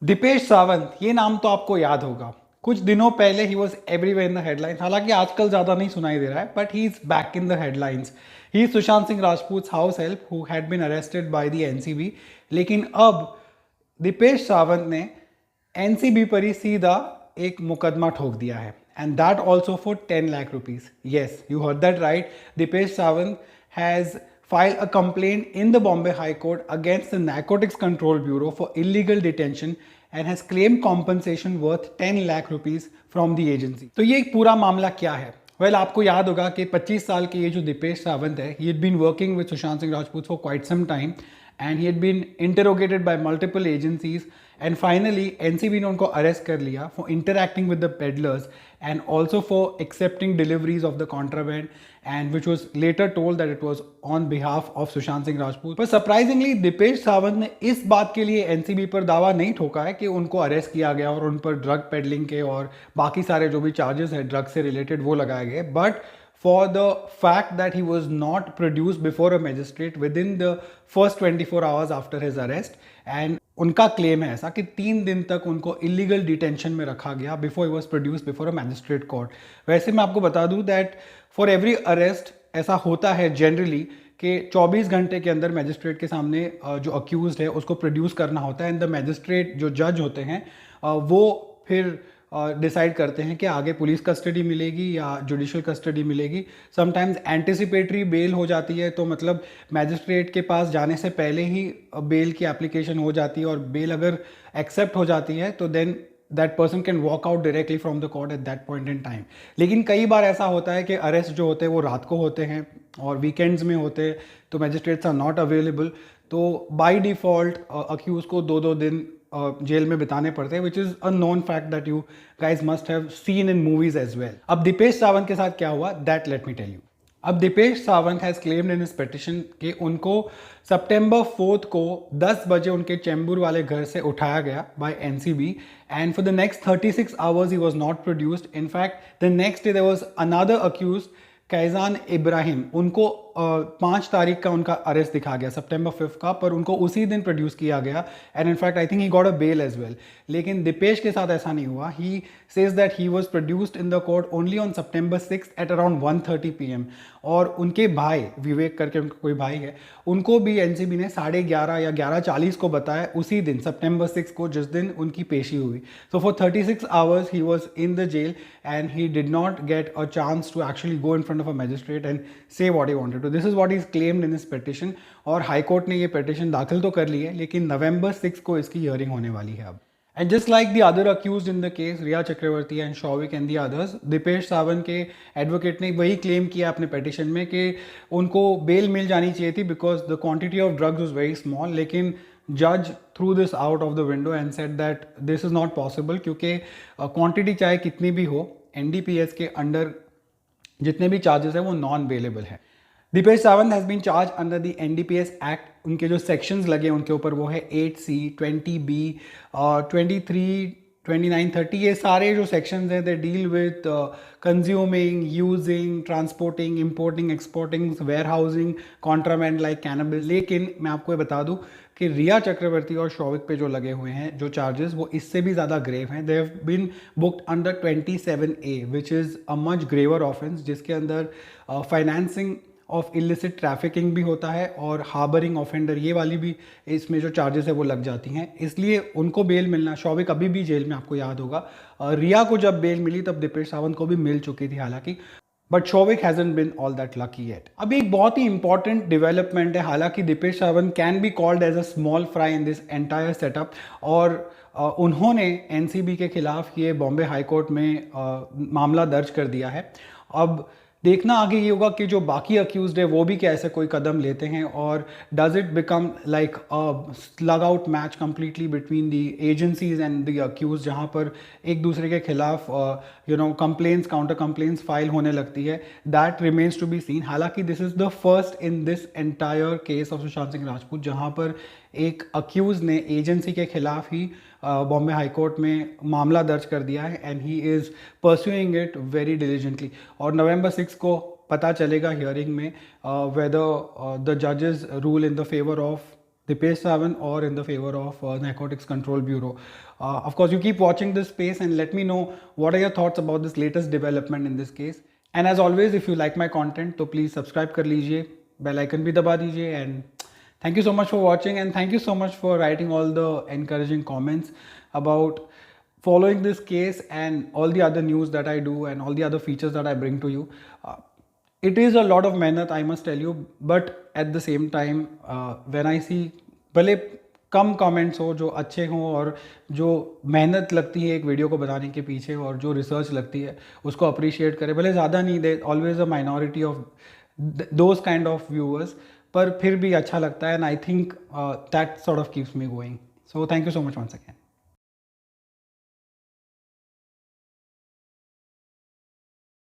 दीपेश सावंत, ये नाम तो आपको याद होगा। कुछ दिनों पहले ही was everywhere in the headlines. हालांकि आजकल ज़्यादा नहीं सुनाई दे रहा है, but he is back in the headlines. He is Sushant Singh Rajput house help who had been arrested by the NCB. लेकिन अब दीपेश सावंत ने एनसीबी पर ही सीधा एक मुकदमा ठोक दिया है, and that also for 10 lakh rupees. Yes, you heard that right. Dipesh Sawant has filed a complaint in the Bombay High Court against the Narcotics Control Bureau for illegal detention and has claimed compensation worth 10 lakh rupees from the agency. तो ये एक पूरा मामला क्या है? Well, आपको याद होगा कि 25 साल के ये जो दीपेश सावंत है, he had been working with Sushant Singh Rajput for quite some time and he had been interrogated by multiple agencies and finally NCB ने उनको अरेस्ट कर लिया for interacting with the peddlers and also for accepting deliveries of the contraband, and which was later told that it was on behalf of Sushant Singh Rajput. पर surprisingly Dipesh Sawant ने इस बात के लिए एनसीबी पर दावा नहीं ठोका है कि उनको अरेस्ट किया गया और उन पर ड्रग पेडलिंग के और बाकी सारे जो भी चार्जेस है ड्रग से रिलेटेड वो लगाए गए, but for the fact that he was not produced before a magistrate within the first 24 hours after his arrest, and उनका क्लेम है ऐसा कि 3 दिन तक उनको इलीगल डिटेंशन में रखा गया before he was produce before a magistrate court. वैसे मैं आपको बता दूं दैट फॉर एवरी अरेस्ट ऐसा होता है जनरली कि 24 घंटे के अंदर मैजिस्ट्रेट के सामने जो अक्यूज है उसको प्रोड्यूस करना होता है, एंड द मैजिस्ट्रेट जो जज होते हैं वो फिर डिसाइड करते हैं कि आगे पुलिस कस्टडी मिलेगी या जुडिशियल कस्टडी मिलेगी। समटाइम्स एंटिसिपेटरी बेल हो जाती है, तो मतलब मैजिस्ट्रेट के पास जाने से पहले ही बेल की एप्लीकेशन हो जाती है, और बेल अगर एक्सेप्ट हो जाती है तो then that person can walk out directly from the court at that point in time. लेकिन कई बार ऐसा होता है कि अरेस्ट जो होते हैं वो रात को होते हैं और वीकेंड्स में होते हैं, तो मैजिस्ट्रेट्स आर नॉट अवेलेबल, तो बाय डिफॉल्ट अक्यूज को 2-2 दिन जेल में बिताने पड़ते हैं, which is a known fact that you guys must have seen in movies as well. अब दीपेश सावंत के साथ क्या हुआ, that let me tell you. अब Deepesh Sawant has claimed in his petition कि उनको सितंबर 4 को 10 बजे उनके चेंबूर वाले घर से उठाया गया by NCB, and for the next 36 hours he was not produced. In fact the next day there was another accused Kaizan Ibrahim, उनको 5 तारीख का उनका अरेस्ट दिखा गया सितंबर 5 का, पर उनको उसी दिन प्रोड्यूस किया गया, and in fact I think he got a bail as well. लेकिन दीपेश के साथ ऐसा नहीं हुआ। He says that he was produced in the court only on September 6 at around 1:30 PM, और उनके भाई विवेक करके उनका कोई भाई है, उनको भी एनसीबी ने 11:30 या 11:40 को बताया उसी दिन सितंबर 6 को, जिस दिन उनकी पेशी हुई। So for 36 hours he was in the jail and he did not get a chance to actually go in front of a magistrate and say what he wanted to. This is what is claimed in this petition, और high court ने ये petition दाखिल तो कर ली है, लेकिन नवंबर 6 को इसकी हियरिंग होने वाली है अब। And just like the other accused in the case, Riya Chakravarti and Shawik and the others, Dipesh Sawant के एडवोकेट ने वही क्लेम किया अपने पिटिशन में कि उनको बेल मिल जानी चाहिए थी because the quantity of drugs was very small. लेकिन जज through this out of the window and said that this is not possible, क्योंकि क्वांटिटी चाहे कितनी भी हो, एनडीपीएस के अंडर जितने भी चार्जेस है वो नॉन अवेलेबल है। Dipesh Sawant has been charge under the NDPS act. उनके जो सेक्शंस लगे उनके ऊपर वो है 8C, 20B, 23, 29, 30। ये सारे जो सेक्शंस हैं they deal with consuming, using, transporting, importing, exporting, ware housing contraband like cannabis. लेकिन मैं आपको ये बता दूं कि रिया चक्रवर्ती और शौविक पे जो लगे हुए हैं जो चार्जेस, वो इससे भी ज़्यादा ग्रेव हैं। They have been booked under 27A, which is a much graver offence, जिसके अंदर फाइनेंसिंग ऑफ इलिसिट ट्रैफिकिंग भी होता है और हार्बरिंग ऑफेंडर, ये वाली भी इसमें जो चार्जेस है वो लग जाती हैं। इसलिए उनको बेल मिलना, शौविक अभी भी जेल में, आपको याद होगा। रिया को जब बेल मिली तब दीपेश सावंत को भी मिल चुकी थी हालांकि, but Showik hasn't been all that lucky yet. अभी एक बहुत ही इंपॉर्टेंट डेवलपमेंट है। हालांकि Dipesh Sawant can be called as a small fry in this entire setup, और उन्होंने एनसीबी के खिलाफ ये बॉम्बे हाई कोर्ट में मामला दर्ज कर दिया है। अब देखना आगे ये होगा कि जो बाकी अक्यूज्ड है वो भी क्या ऐसे कोई कदम लेते हैं, और does it become like a slug out match completely between the agencies and the accused, जहाँ पर एक दूसरे के खिलाफ कंप्लेंट्स, काउंटर कंप्लेंट्स फाइल होने लगती है। That remains to be seen. हालांकि this is the first in this entire case of Sushant Singh Rajput जहाँ पर एक अक्यूज ने एजेंसी के खिलाफ ही बॉम्बे हाई कोर्ट में मामला दर्ज कर दिया है, and he is pursuing it very diligently. और नवंबर 6 को पता चलेगा हियरिंग में वेदर द जजेस rule in the favour of Dipesh Sawan or in the favor of Narcotics Control Bureau. Of course, you keep watching this space and let me know what are your thoughts about this latest development in this case. And as always, if you like my content, तो please subscribe कर लीजिए, bell icon भी दबा दीजिए, and thank you so much for watching, and thank you so much for writing all the encouraging comments about following this case and all the other news that I do and all the other features that I bring to you. It is a lot of mehnat, I must tell you, but at the same time, when I see भले कम comments हो जो अच्छे हों और जो मेहनत लगती है एक वीडियो को बनाने के पीछे और जो रिसर्च लगती है उसको अप्रिशिएट करें, भले ज़्यादा नहीं दे, always a minority of those kind of viewers, पर फिर भी अच्छा लगता है, and I think that sort of keeps me going. So thank you so much once again.